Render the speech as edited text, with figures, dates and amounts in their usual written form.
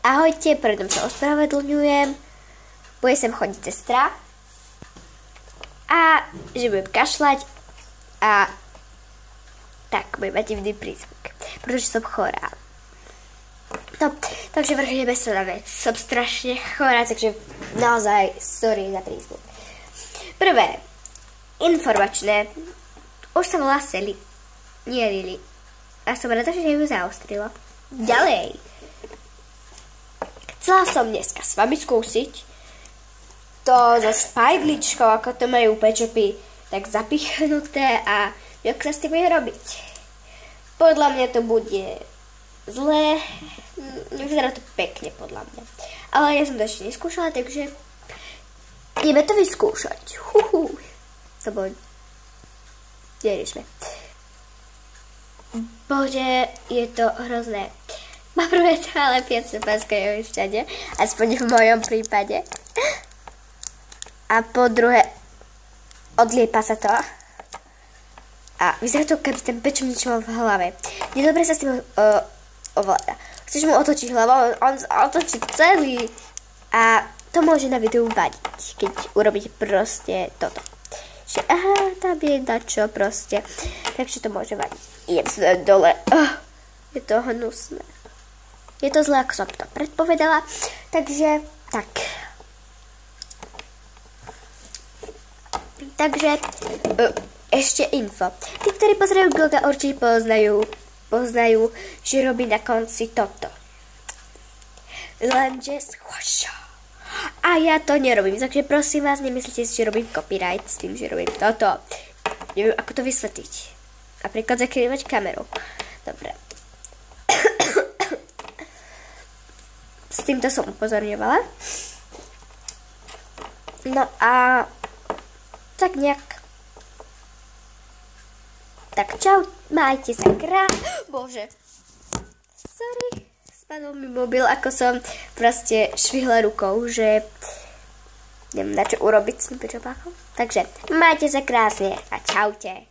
Ahojte, predom sa ospravedlňujem. Bude sem chodiť sestra. A že budem kašľať. A tak, budem mať divný prízvuk. Pretože som chorá. No, takže vrhneme sa na vec. Som strašne chorá, takže naozaj sorry za prízvuk. Prvé, informačné. Už sa volá Sally. Nie Lily. A som rada, že ju zaostrila. Ďalej. Chcela som dneska s vami skúsiť to so špajdličkou, ako to majú pečopy, tak zapichnuté a jak sa s tým bude robiť. Podľa mňa to bude zlé. Nevyzerá to pekne, podľa mňa. Ale ja som to ešte neskúšala, takže ideme to vyskúšať. To bolo... Neriešme. Bože, je to hrozné. Poprvé to ale piace paskajú všade, aspoň v mojom prípade. A po druhé, odliepa sa to. A vyzerá to, keby ten pečom niečo mal v hlave. Nedobre sa s tým ovláda. Chceš mu otočiť hlavu, on otočí celý. A to môže na videu vadiť, keď urobíte proste toto. Že aha, tam je dačo proste. Takže to môže vadiť. Idem sa dole. Je to hnusné. Je to zlé, ako som to predpovedala. Takže, tak. Takže, ešte info. Tí, ktorí pozerajú Goga, určite poznajú, že robí na konci toto. Lenže schôša. A ja to nerobím, takže prosím vás, nemyslíte si, že robím copyright s tým, že robím toto. Neviem, ako to vysvetliť. Napríklad zakrývať kameru. Dobre. S týmto som upozorňovala. No a tak nejak. Tak čau, majte sa Bože. Sorry, spadol mi mobil, ako som proste švihla rukou, že neviem na čo urobiť s tým pečopákom. Takže majte sa krásne a čaute.